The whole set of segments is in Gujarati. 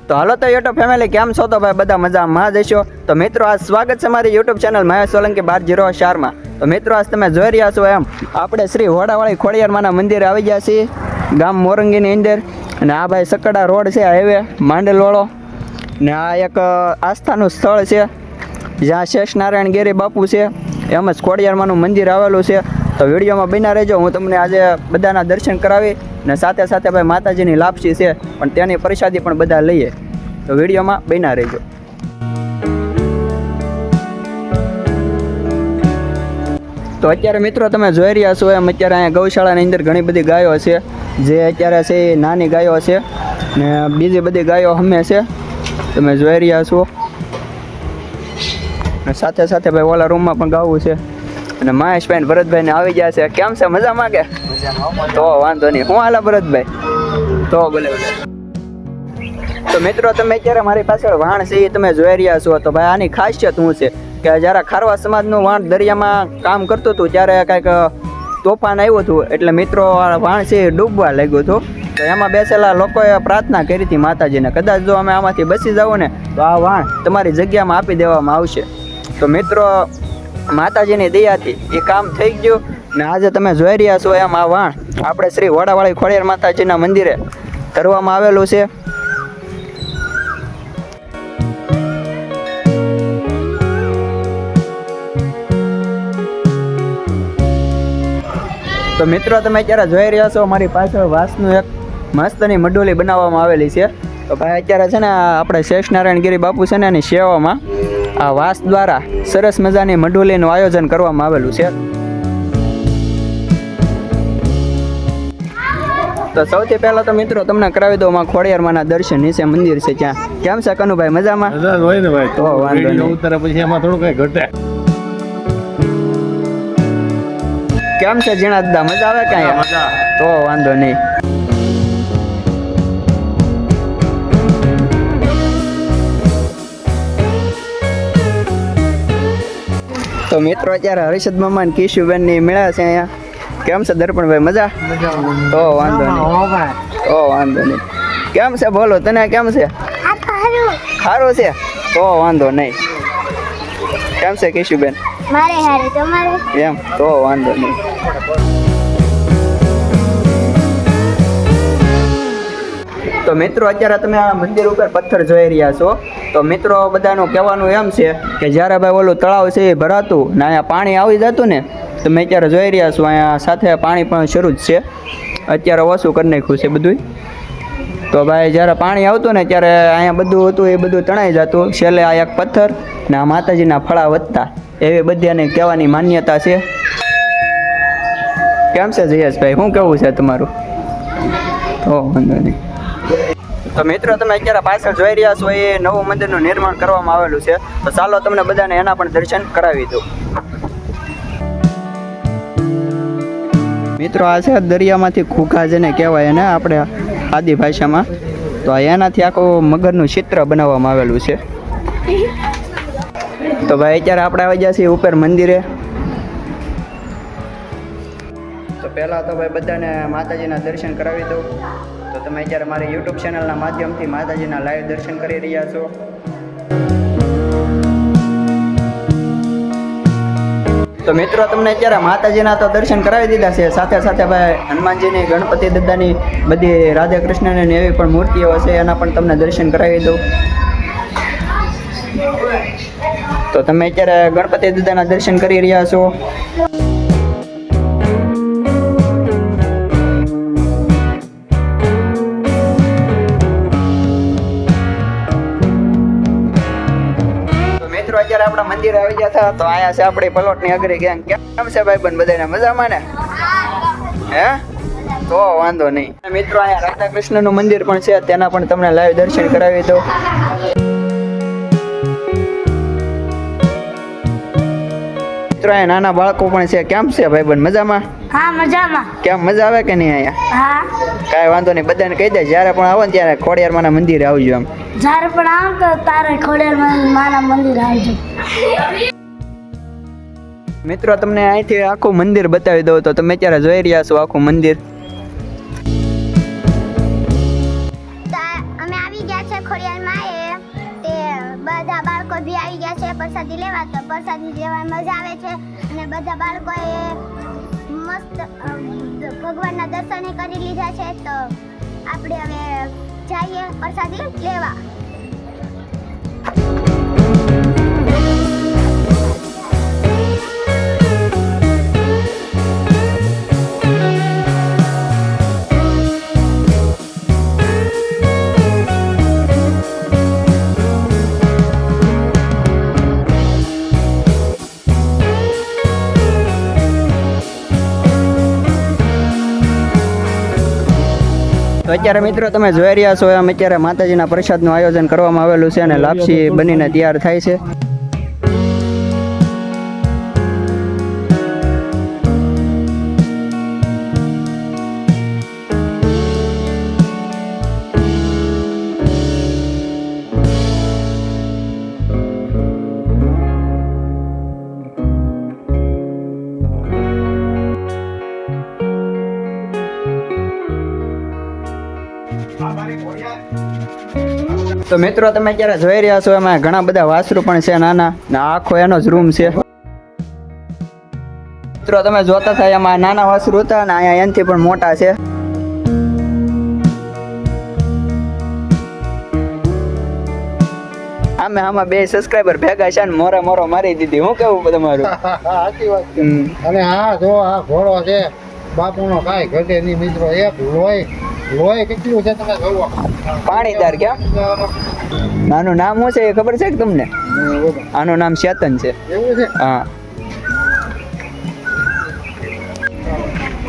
તો હાલો તો યુટ્યુબ ફેમિલી કેમ છો? તો ભાઈ બધા મજામાં જશો. તો મિત્રો આજ સ્વાગત છે મારી યુટ્યુબ ચેનલ મહેશ સોલંકી 1204 તો મિત્રો આજ તમે જોઈ રહ્યા છો એમ આપણે શ્રી હોડાવાળી ખોડિયારમાંના મંદિરે આવી ગયા છીએ ગામ મોરંગીની અંદર. અને આ ભાઈ સકડા રોડ છે હાઈવે માંડલવાળો, ને આ એક આસ્થાનું સ્થળ છે જ્યાં શેષનારાયણ ગેરી બાપુ છે એમ જ ખોડિયારમાંનું મંદિર આવેલું છે. તો વિડીયોમાં બન્યા રહેજો, હું તમને આજે બધાના દર્શન કરાવી ને સાથે સાથે ભાઈ માતાજીની લાપસી છે પણ તેની પ્રસાદી પણ બધા લઈએ. તો વિડીયોમાં બન્યા રહેજો. તો અત્યારે મિત્રો તમે જોઈ રહ્યા છો એમ અત્યારે અહીંયા ગૌશાળાની અંદર ઘણી બધી ગાયો છે જે અત્યારે છે એ નાની ગાયો છે ને બીજી બધી ગાયો હમે છે તમે જોઈ રહ્યા છો. ને સાથે સાથે ભાઈ ઓલા રૂમમાં પણ ગાવું છે. અને મહેશભાઈ ને ભરતભાઈને આવી ગયા છે. કેમ છે? મજામાં કે? તો વાંધો નહીં. હું હાલા ભરતભાઈ? તો બોલે. તો મિત્રો તમે અત્યારે મારી પાછળ વાણ છે એ તમે જોઈ રહ્યા છો. તો ભાઈ આની ખાસિયત શું છે કે જ્યારે ખારવા સમાજનું વાણ દરિયામાં કામ કરતું હતું ત્યારે કંઈક તોફાન આવ્યું હતું એટલે મિત્રો વાણ છે એ ડૂબવા લાગ્યું હતું. તો એમાં બેસેલા લોકોએ પ્રાર્થના કરી હતી માતાજીને, કદાચ જો અમે આમાંથી બચી જાવ ને તો આ વાણ તમારી જગ્યામાં આપી દેવામાં આવશે. તો મિત્રો માતાજીની દયાથી એ કામ થઈ ગયું ને આજે તમે જોઈ રહ્યા છો એમ આ વાણ આપણે શ્રી હોડાવાળી ખોડિયાર માતાજીના મંદિરે કરવામાં આવેલું છે. તો મિત્રો તમે અત્યારે જોઈ રહ્યા છો મારી પાછળ વાંસનું એક મસ્તની મઢોલી બનાવવામાં આવેલી છે. તો ભાઈ અત્યારે છે ને આપણે શેષનારાયણ ગિરી બાપુ છે ને એની સેવામાં આ વાંસ દ્વારા સરસ મજાની મઢોલીનું આયોજન કરવામાં આવેલું છે. તો સૌથી પહેલા તો મિત્રો તમને કરાવી દઉં માં ખોડિયારમાંના દર્શન નીચે મંદિર છે ત્યાં. કેમ છે કનુભાઈ? મજામાં? હોય ને ભાઈ. તો વાંધો નહીં. ઉતરે પછી એમાં થોડું કઈ ઘટે. કેમ છે જીણા દાદા? મજા આવે કે? તો વાંધો નહીં. તો મિત્રો અત્યારે હર્ષદ મામા ને કિશુબેન ની મેળા છે અહીંયા. કેમ છે દર્પણભાઈ? મજા? તો વાંધો નહીં. તો વાંધો નહીં. કેમ છે બોલો? તને કેમ છે? સારું છે? તો વાંધો નહીં. કેમ છે કિશુબેન? મારે હારે તમારે એમ? તો વાંધો નહીં. તો મિત્રો અત્યારે તમે આ મંદિર ઉપર પથ્થર જોઈ રહ્યા છો. તો મિત્રો બધાનું કહેવાનું એમ છે કે જ્યારે ભાઈ ઓલું તળાવ છે એ ભરાતું ને અહીંયા પાણી આવી જતું ને તમે અત્યારે જોઈ રહ્યા છો અહીંયા સાથે પાણી પણ શરૂ જ છે. અત્યારે ઓછું કરી નાખ્યું છે બધું. તો ભાઈ જ્યારે પાણી આવતું ને ત્યારે અહીંયા બધું હતું એ બધું તણાઈ જતું. છેલ્લે આ એક પથ્થર ને આ માતાજીના ફળા વધતા એવી બધાને કહેવાની માન્યતા છે. કેમ છે જયેશભાઈ? શું કહેવું છે તમારું? તો વાંધો નહીં. તો મિત્રો તમે અત્યારે પાછળ જોઈ રહ્યા છો એ નવું મંદિરનું નિર્માણ કરવામાં આવેલું છે. તો ચાલો તમને બધાને એના પણ દર્શન કરાવી દઉં. મિત્રો આ છે દરિયામાંથી ખુખા જેને કહેવાય ને આપણે આદિ ભાષામાં. તો એનાથી આખું મગરનું ચિત્ર બનાવવામાં આવેલું છે. તો ભાઈ અત્યારે આપણે આવી ગયા છીએ ઉપર મંદિરે. તો પહેલાં તો ભાઈ બધાને માતાજીના દર્શન કરાવી દઉં. તો તમે અત્યારે મારી યુટ્યુબ ચેનલના માધ્યમથી માતાજીના લાઈવ દર્શન કરી રહ્યા છો. તો મિત્રો તમને અત્યારે માતાજીના તો દર્શન કરાવી દીધા છે, સાથે સાથે ભાઈ હનુમાનજીની, ગણપતિ દાદાની, બધી રાધા કૃષ્ણની એવી પણ મૂર્તિઓ છે એના પણ તમને દર્શન કરાવી દઉં. તો તમે અત્યારે ગણપતિ દાદાના દર્શન કરી રહ્યા છો. અત્યારે આપણા મંદિરે આવી ગયા હતા. તો આયા છે આપણી પલોટની અઘરી ગેંગ. કેમ છે ભાઈ બંધ બધાને? મજામાં ને? હે? તો વાંધો નહીં. મિત્રો અહીંયા રાધા કૃષ્ણનું મંદિર પણ છે, તેના પણ તમને લાઈવ દર્શન કરાવી દઉં. મિત્રો અહીંયા નાના બાળકો પણ છે. કેમ છે ભાઈ બંધ? મજામાં? હા મજામાં. કેમ મજા આવે કે નહીં અહીંયા? હા કાંઈ વાંધો નહીં. બધાને કહી દે જ્યારે પણ આવો ને ત્યારે ખોડિયારમાંના મંદિરે આવજો એમ. જ્યારે પણ આવ તો તારે ખોડિયારમાંના મંદિર આવજો. મિત્રો તમને અહીંથી આખું મંદિર બતાવી દઉં. તો તમે અત્યારે જોઈ રહ્યા છો આખું મંદિર. અમે આવી ગયા છે ખોડિયાર પ્રસાદી લેવા. તો પ્રસાદી લેવાની મજા આવે છે અને બધા બાળકોએ મસ્ત ભગવાનના દર્શન કરી લીધા છે. તો આપણે હવે જઈએ પ્રસાદી લેવા. તો અત્યારે મિત્રો તમે જોઈ રહ્યા છો એમ અત્યારે માતાજીના પ્રસાદનું આયોજન કરવામાં આવેલું છે અને લાપસી બનીને તૈયાર થાય છે. તો મિત્રો તમે અત્યારે જોઈ રહ્યા છો એમાં ઘણા બધા વાસરું પણ છે નાના ને આખો એનો જ રૂમ છે. મિત્રો તમે જોતા થાય એમાં નાના વાસરું હતા ને અહીંયા એનાથી પણ મોટા છે. આમાં બે સબસ્ક્રાઇબર ભેગા છે ને મોરો મારી દીધી. હું કેવું તમારું? સાચી વાત છે. અને હા જો આ ઘોડો છે બાપુનો કાંઈ ઘટે નહીં મિત્રો. એક લોહી કેટલું છે તમે જોવો. પાણીદાર ક્યાં આનું નામ શું છે એ ખબર છે કે તમને? આનું નામ ચેતન છે. એવું છે? હા.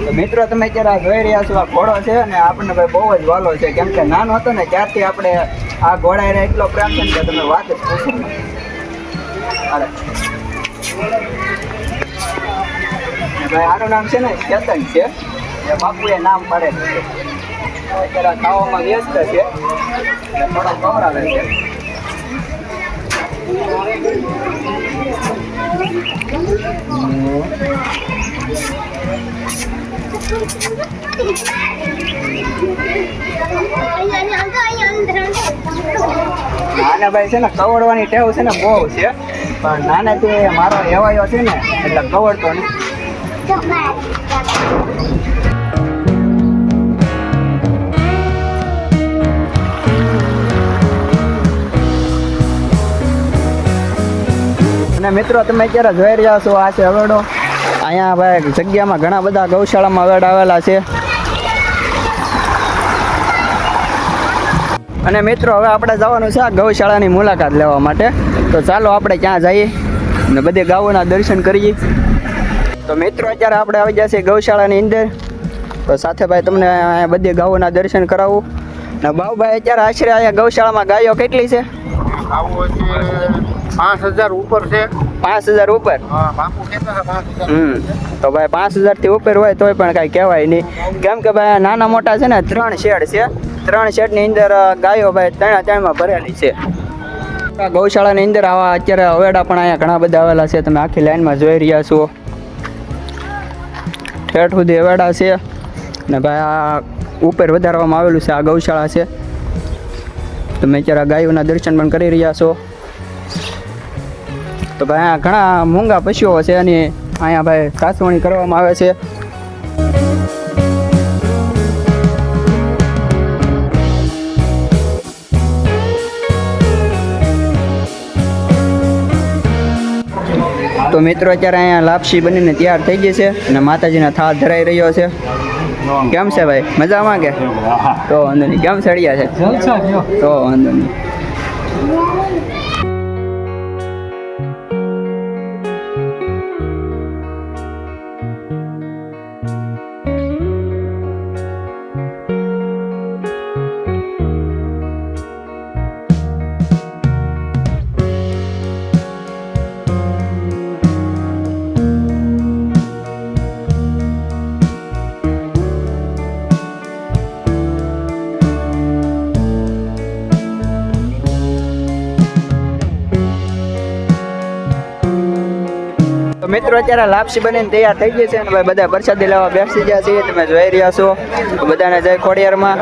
તો મિત્રો તમે અત્યારે જોઈ રહ્યા છો આ ઘોડો છે અને આપણને ભાઈ બહુ જ વાલો છે કેમ કે નાનો હતો ને ત્યારથી આપણે આ ઘોડાને એટલો પ્રેમ છે ને કે તમે વાત જ પૂછો નહીં. ભાઈ આનું નામ છે ને ચેતન છે. એ બાપુએ નામ પાડેલું છે. અત્યારે ખાવામાં વ્યસ્ત છે થોડો ખવડાવે છે. નાના ભાઈ છે ને કવડવાની ટેવ છે ને બહુ છે પણ નાનાથી મારો એવાયો છે ને એટલે કવડતો નહીં. અને મિત્રો તમે અત્યારે જોઈ રહ્યા છો આ છે હવેડો. અહીંયા ભાઈ જગ્યામાં ઘણા બધા ગૌશાળામાં હવેડા આવેલા છે. અને મિત્રો હવે આપણે જવાનું છે આ ગૌશાળાની મુલાકાત લેવા માટે. તો ચાલો આપણે ક્યાં જઈએ અને બધી ગાયોના દર્શન કરીએ. તો મિત્રો અત્યારે આપણે આવી જશે ગૌશાળાની અંદર. તો સાથે ભાઈ તમને અહીંયા બધી ગાયોના દર્શન કરાવું. ને બાબુભાઈ અત્યારે આશરે અહીંયા ગૌશાળામાં ગાયો કેટલી છે? 5000 ઉપર છે. 5000 ઉપર? હા બાપુ કહેતા હતા 5000. તો ભાઈ 5000 થી ઉપર હોય તોય પણ કાંઈ કહેવાય નહીં કેમ કે ભાઈ નાના મોટા છે ને 3 શેડ છે. 3 શેડની અંદર ગાયો ભાઈ ત્રણમાં ભરેલી છે. ગૌશાળાની અંદર આવા અત્યારે હવેડા પણ અહીંયા ઘણા બધા આવેલા છે. તમે આખી લાઈનમાં જોઈ રહ્યા છો. ઠેઠ સુધી હવેડા છે ને ભાઈ આ ઉપર વધારવામાં આવેલું છે. આ ગૌશાળા છે. તમે અત્યારે ગાયોના દર્શન પણ કરી રહ્યા છો. તો ભાઈ અહીંયા ઘણા મૂંગા પશુઓ છે અને અહીંયા ભાઈ સાસવણી કરવામાં આવે છે. તો મિત્રો અત્યારે અહીંયા લાપસી બનીને તૈયાર થઈ ગઈ છે અને માતાજીના થાળ ધરાઈ રહ્યો છે. કેમ છે ભાઈ મજામાં કે? તો વાંધો નહીં. કેમ સળિયા છે? તો વાંધો નહીં. મિત્રો અત્યારે લાપસી બનીને તૈયાર થઈ ગઈ છે અને ભાઈ બધા પ્રસાદી લેવા બેસી ગયા છે. તમે જોઈ રહ્યા છો. બધાને જય ખોડિયારમાં.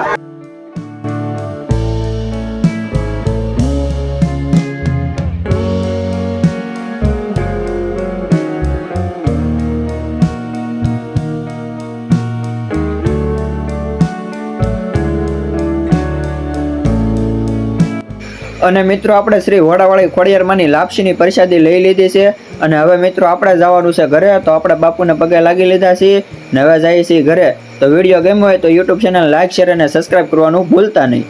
અને મિત્રો આપણે શ્રી વડાવાળી ખોડિયારમાંની લાપસીની પ્રસાદી લઈ લીધી છે અને હવે મિત્રો આપણે જવાનું છે ઘરે. તો આપણે બાપુને પગે લાગી લીધા છીએ ને હવે જઈએ છીએ ઘરે. તો વિડીયો ગમ્યો હોય તો યુટ્યુબ ચેનલ લાઈક શેર અને સબસ્ક્રાઇબ કરવાનું ભૂલતા નહીં.